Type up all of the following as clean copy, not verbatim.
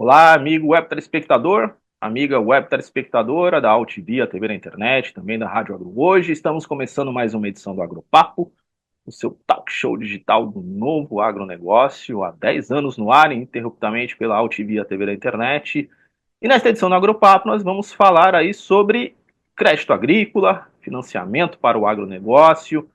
Olá, amigo web telespectador, amiga web telespectadora da AltVia TV na internet, também da Rádio Agro. Hoje estamos começando mais uma edição do Agropapo, o seu talk show digital do novo agronegócio, há 10 anos no ar, ininterruptamente pela AltVia TV da internet. E nesta edição do Agropapo nós vamos falar aí sobre crédito agrícola, financiamento para o agronegócio,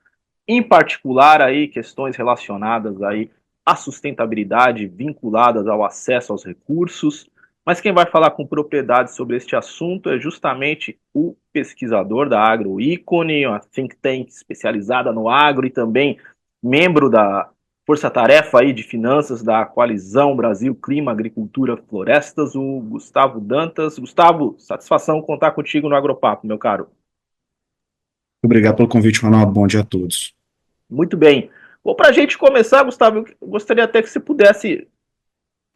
em particular aí questões relacionadas aí à sustentabilidade vinculadas ao acesso aos recursos. Mas quem vai falar com propriedade sobre este assunto é justamente o pesquisador da AgroIcone, uma think tank especializada no agro e também membro da força-tarefa aí de finanças da Coalizão Brasil Clima, Agricultura, Florestas, o Gustavo Dantas. Gustavo, satisfação contar contigo no Agropapo, meu caro. Obrigado pelo convite, Ronaldo. Bom dia a todos. Muito bem. Bom, para a gente começar, Gustavo, eu gostaria até que você pudesse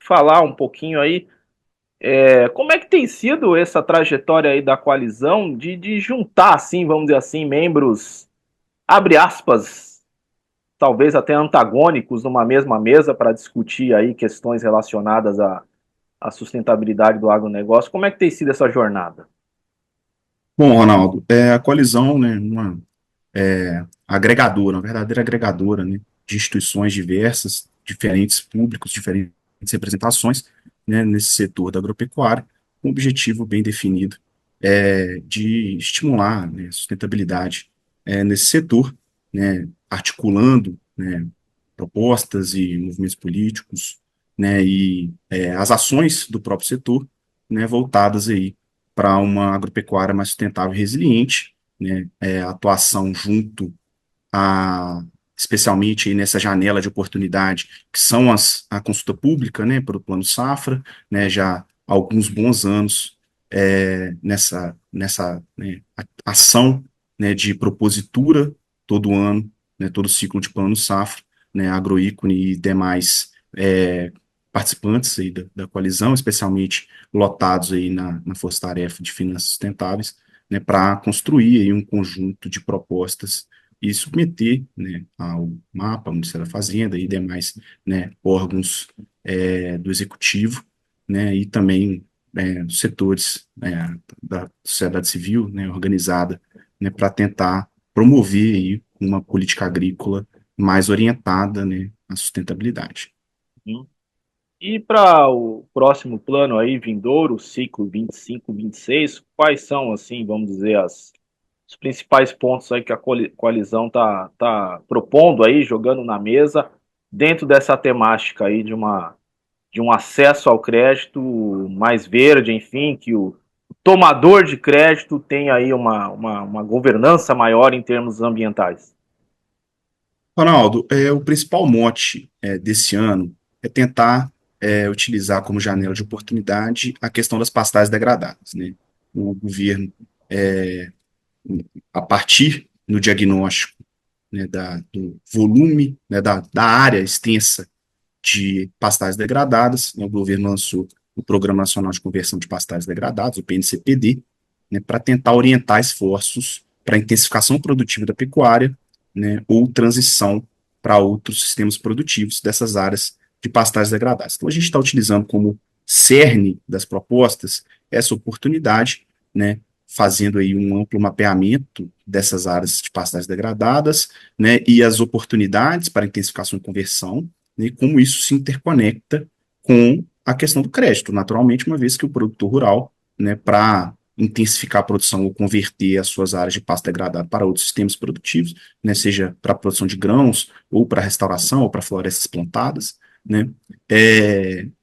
falar um pouquinho aí, como é que tem sido essa trajetória aí da coalizão de juntar, assim, vamos dizer assim, membros, abre aspas, talvez até antagônicos numa mesma mesa para discutir aí questões relacionadas à sustentabilidade do agronegócio. Como é que tem sido essa jornada? Bom, Ronaldo, a coalizão, né, uma agregadora, uma verdadeira agregadora, né, de instituições diversas, diferentes públicos, diferentes representações, né, nesse setor da agropecuária, com um objetivo bem definido, de estimular, né, a sustentabilidade nesse setor, né, articulando, né, propostas e movimentos políticos, né, e as ações do próprio setor, né, voltadas aí para uma agropecuária mais sustentável e resiliente, né, atuação junto a, especialmente aí nessa janela de oportunidade, que são a consulta pública, né, para o Plano Safra, né, já há alguns bons anos nessa né, ação, né, de propositura todo ano, né, todo ciclo de Plano Safra, né, Agroícone e demais participantes aí da coalizão, especialmente lotados aí na Força-Tarefa de Finanças Sustentáveis, né, para construir aí um conjunto de propostas e submeter, né, ao MAPA, ao Ministério da Fazenda e demais, né, órgãos do Executivo, né, e também dos setores, da sociedade civil, né, organizada, né, para tentar promover aí uma política agrícola mais orientada, né, à sustentabilidade. Hum? E para o próximo plano aí, vindouro, ciclo 25, 26, quais são, assim, vamos dizer, os principais pontos aí que a coalizão tá propondo aí, jogando na mesa, dentro dessa temática aí de um acesso ao crédito mais verde, enfim, que o tomador de crédito tenha aí uma governança maior em termos ambientais. Ronaldo, o principal mote desse ano é tentar utilizar como janela de oportunidade a questão das pastagens degradadas, né? O governo, é, a partir no diagnóstico, né, do volume, né, da área extensa de pastagens degradadas, né, o governo lançou o Programa Nacional de Conversão de Pastagens Degradadas, o PNCPD, né, para tentar orientar esforços para a intensificação produtiva da pecuária, né, ou transição para outros sistemas produtivos dessas áreas de pastagens degradadas. Então, a gente está utilizando como cerne das propostas essa oportunidade, né, fazendo aí um amplo mapeamento dessas áreas de pastagens degradadas, né, e as oportunidades para intensificação e conversão, né, e como isso se interconecta com a questão do crédito, naturalmente, uma vez que o produtor rural, né, para intensificar a produção ou converter as suas áreas de pasto degradado para outros sistemas produtivos, né, seja para a produção de grãos, ou para restauração, ou para florestas plantadas, né,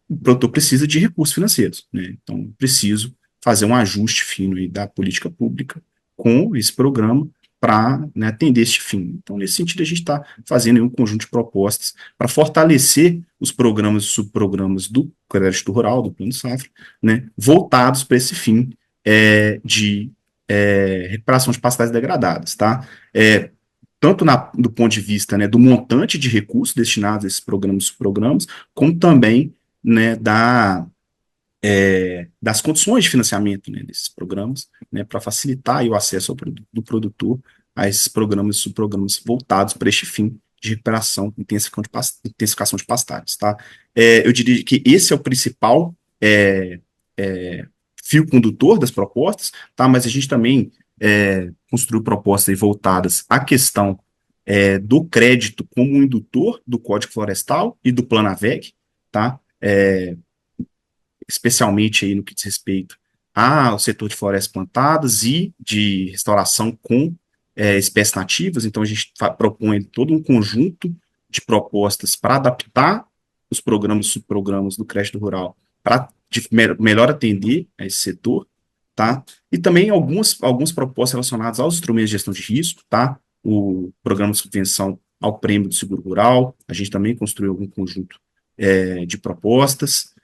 o produtor precisa de recursos financeiros. Né, então, preciso fazer um ajuste fino aí da política pública com esse programa para, né, atender este fim. Então, nesse sentido, a gente está fazendo um conjunto de propostas para fortalecer os programas e subprogramas do crédito rural, do Plano Safra, né, voltados para esse fim de recuperação de pastagens degradadas, tá? Tanto do ponto de vista, né, do montante de recursos destinados a esses programas e subprogramas, como também, né, das condições de financiamento, né, desses programas, né, para facilitar aí o acesso do produtor a esses programas e subprogramas voltados para este fim de recuperação, intensificação de pastagens, tá? Eu diria que esse é o principal é, é, fio condutor das propostas, tá? Mas a gente também construiu propostas aí voltadas à questão do crédito como indutor do Código Florestal e do Planaveg, tá? Especialmente aí no que diz respeito ao setor de florestas plantadas e de restauração com espécies nativas. Então, a gente propõe todo um conjunto de propostas para adaptar os programas e subprogramas do crédito rural para melhor atender a esse setor, tá? E também algumas propostas relacionadas aos instrumentos de gestão de risco, tá? O programa de subvenção ao prêmio do seguro rural, a gente também construiu algum conjunto de propostas,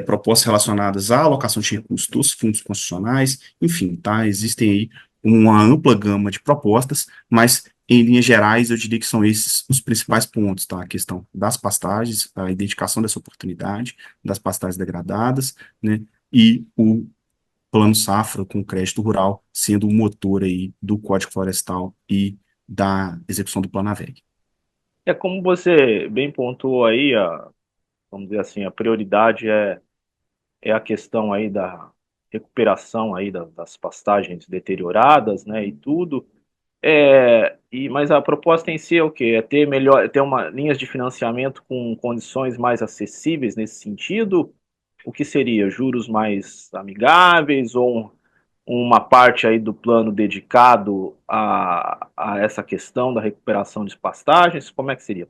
propostas relacionadas à alocação de recursos dos fundos constitucionais, enfim, tá? Existem aí uma ampla gama de propostas, mas em linhas gerais eu diria que são esses os principais pontos, tá? A questão das pastagens, a identificação dessa oportunidade, das pastagens degradadas, né? E o plano safra com crédito rural sendo o motor aí do Código Florestal e da execução do Plano AVEG. É como você bem pontuou aí, vamos dizer assim, a prioridade é a questão aí da recuperação aí das pastagens deterioradas, né, e tudo. Mas a proposta em si é o quê? É ter melhor, ter linhas de financiamento com condições mais acessíveis nesse sentido? O que seria? Juros mais amigáveis ou uma parte aí do plano dedicado a essa questão da recuperação de pastagens? Como é que seria?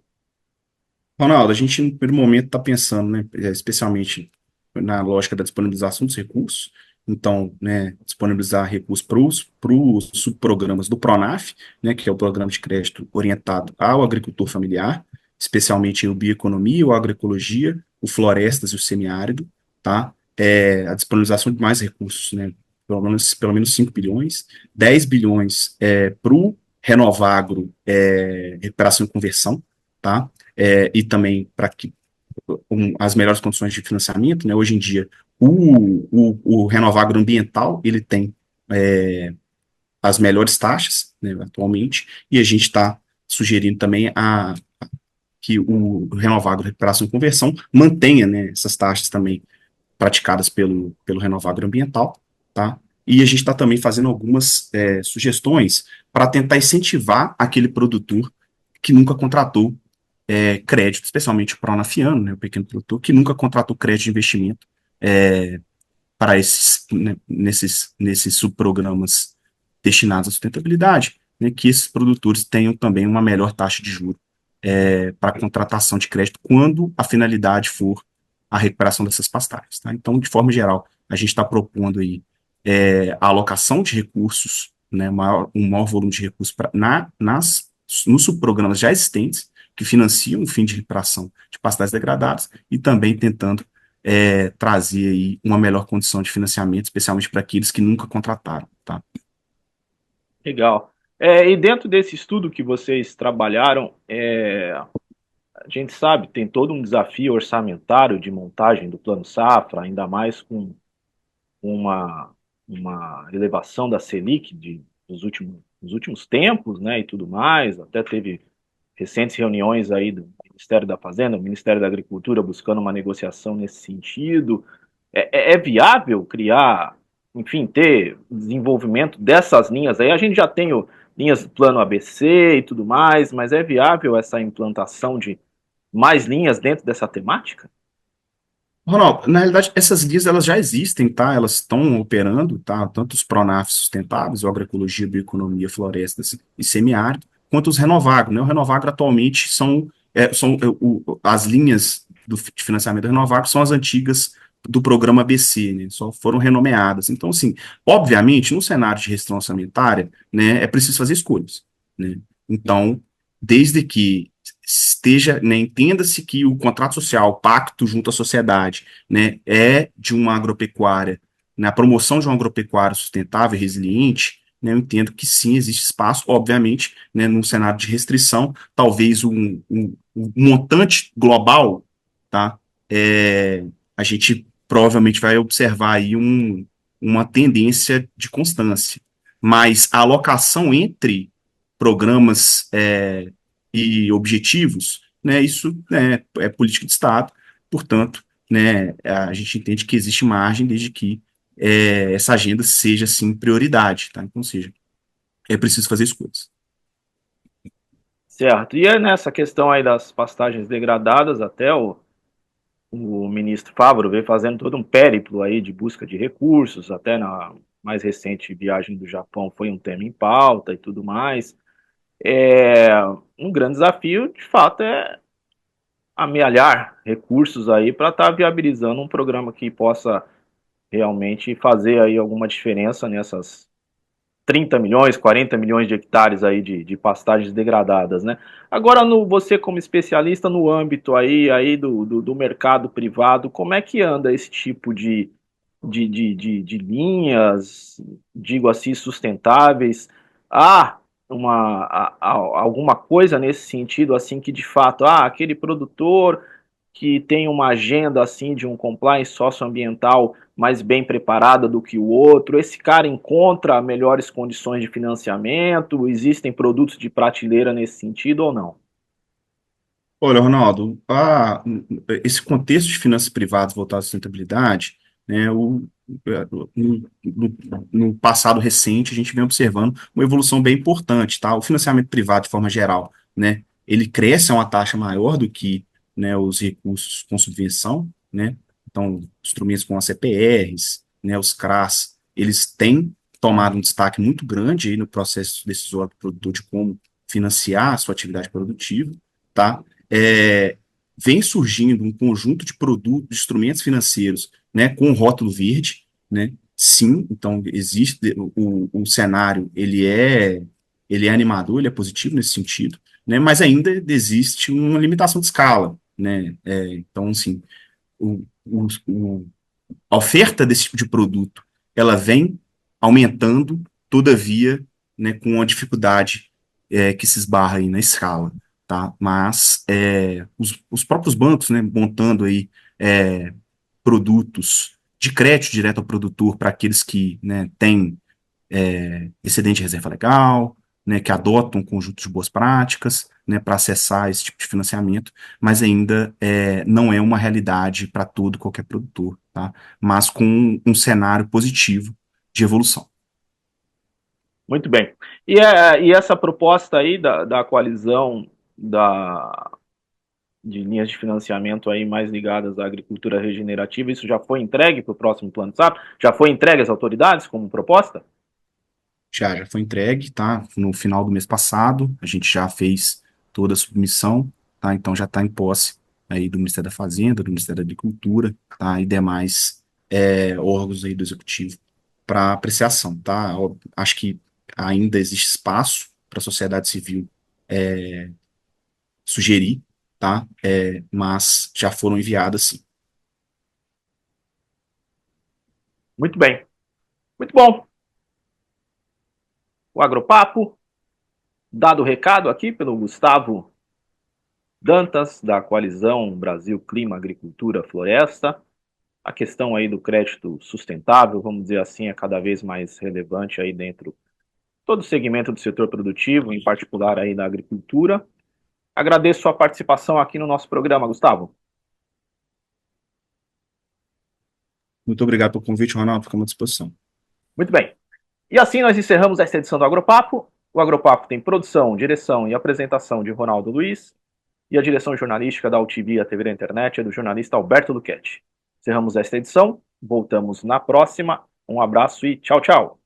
Ronaldo, a gente no primeiro momento está pensando, né, especialmente na lógica da disponibilização dos recursos, então, né, disponibilizar recursos para os subprogramas do PRONAF, né, que é o programa de crédito orientado ao agricultor familiar, especialmente o bioeconomia, o agroecologia, o florestas e o semiárido, tá? A disponibilização de mais recursos, né, pelo menos 5 bilhões, 10 bilhões para o Renovagro, recuperação e conversão, tá? E também para que as melhores condições de financiamento, né? Hoje em dia, o Renovar Agroambiental, ele tem as melhores taxas, né, atualmente, e a gente está sugerindo também que o Renovar Agro Recuperação e Conversão mantenha, né, essas taxas também praticadas pelo Renovar Agroambiental, tá? E a gente está também fazendo algumas sugestões para tentar incentivar aquele produtor que nunca contratou crédito, especialmente o pronafiano, né, o pequeno produtor, que nunca contratou crédito de investimento para esses, né, nesses subprogramas destinados à sustentabilidade, né, que esses produtores tenham também uma melhor taxa de juros para contratação de crédito quando a finalidade for a recuperação dessas pastagens. Tá? Então, de forma geral, a gente está propondo aí a alocação de recursos, né, um maior volume de recursos nos subprogramas já existentes, que financiam o fim de recuperação de pastagens degradadas, e também tentando trazer aí uma melhor condição de financiamento, especialmente para aqueles que nunca contrataram. Tá? Legal. E dentro desse estudo que vocês trabalharam, a gente sabe, tem todo um desafio orçamentário de montagem do Plano Safra, ainda mais com uma, uma elevação da Selic dos últimos tempos, né, e tudo mais. Até teve recentes reuniões aí do Ministério da Fazenda, do Ministério da Agricultura, buscando uma negociação nesse sentido. É viável criar, enfim, ter desenvolvimento dessas linhas aí? A gente já tem linhas do plano ABC e tudo mais, mas é viável essa implantação de mais linhas dentro dessa temática? Ronaldo, na realidade, essas guias elas já existem, tá? Elas estão operando, tá? Tanto os Pronafs sustentáveis, o agroecologia, bioeconomia, florestas e semiárido, quanto os Renovagro, né? O Renovagro atualmente as linhas de financiamento do Renovagro são as antigas do programa ABC, né? Só foram renomeadas. Então, assim, obviamente, no cenário de restrição orçamentária, né, é preciso fazer escolhas, né? Então, desde que esteja, né, entenda-se que o contrato social, o pacto junto à sociedade, né, é de uma agropecuária, na promoção de uma agropecuária sustentável e resiliente, né, eu entendo que sim, existe espaço, obviamente, né, num cenário de restrição, talvez um montante global, tá, a gente provavelmente vai observar aí uma tendência de constância, mas a alocação entre programas e objetivos, né, isso é política de Estado, portanto, né, a gente entende que existe margem desde que essa agenda seja, sim, prioridade, tá? Então, ou seja, é preciso fazer escolhas. Certo. E é nessa questão aí das pastagens degradadas, até o ministro Fávaro veio fazendo todo um périplo aí de busca de recursos, até na mais recente viagem do Japão foi um tema em pauta e tudo mais. Um grande desafio, de fato, é amealhar recursos aí para estar viabilizando um programa que possa realmente fazer aí alguma diferença nessas 30 milhões, 40 milhões de hectares aí de pastagens degradadas, né? Agora, você como especialista no âmbito aí do mercado privado, como é que anda esse tipo de linhas, digo assim, sustentáveis? Há alguma coisa nesse sentido, assim, que de fato, aquele produtor que tem uma agenda assim de um compliance socioambiental mais bem preparada do que o outro, esse cara encontra melhores condições de financiamento, existem produtos de prateleira nesse sentido ou não? Olha, Ronaldo, esse contexto de finanças privadas voltado à sustentabilidade, né, no passado recente, a gente vem observando uma evolução bem importante, tá? O financiamento privado, de forma geral, né, ele cresce a uma taxa maior do que, né, os recursos com subvenção, né? Então, instrumentos como as CPRs, né, os CRAs, eles têm tomado um destaque muito grande aí no processo decisório do produtor de como financiar a sua atividade produtiva, tá? é, Vem surgindo um conjunto de produtos, de instrumentos financeiros, né, com rótulo verde, né? Sim, então existe o cenário, ele é animador, ele é positivo nesse sentido, né? Mas ainda existe uma limitação de escala, né? Então, assim, a oferta desse tipo de produto, ela vem aumentando, todavia, né, com uma dificuldade que se esbarra aí na escala, tá? Mas os próprios bancos, né, montando aí produtos de crédito direto ao produtor para aqueles que, né, têm excedente de reserva legal, né, que adotam um conjunto de boas práticas, né, para acessar esse tipo de financiamento, mas ainda não é uma realidade para todo qualquer produtor, tá? Mas com um cenário positivo de evolução. Muito bem. E essa proposta aí da coalizão de linhas de financiamento aí mais ligadas à agricultura regenerativa, isso já foi entregue para o próximo plano SAP? Já foi entregue às autoridades como proposta? Já foi entregue, tá? No final do mês passado, a gente já fez toda a submissão, tá? Então já está em posse aí do Ministério da Fazenda, do Ministério da Agricultura, tá? E demais órgãos aí do Executivo para apreciação, tá? Acho que ainda existe espaço para a sociedade civil sugerir, tá? Mas já foram enviadas, sim. Muito bem. Muito bom. O Agropapo, dado o recado aqui pelo Gustavo Dantas, da coalizão Brasil Clima, Agricultura, Floresta. A questão aí do crédito sustentável, vamos dizer assim, é cada vez mais relevante aí dentro de todo o segmento do setor produtivo, em particular aí da agricultura. Agradeço sua participação aqui no nosso programa, Gustavo. Muito obrigado pelo convite, Ronaldo. Ficamos à disposição. Muito bem. E assim nós encerramos esta edição do Agropapo. O Agropapo tem produção, direção e apresentação de Ronaldo Luiz, e a direção jornalística da UTV, a TV da Internet, é do jornalista Alberto Luchetti. Encerramos esta edição, voltamos na próxima. Um abraço e tchau, tchau.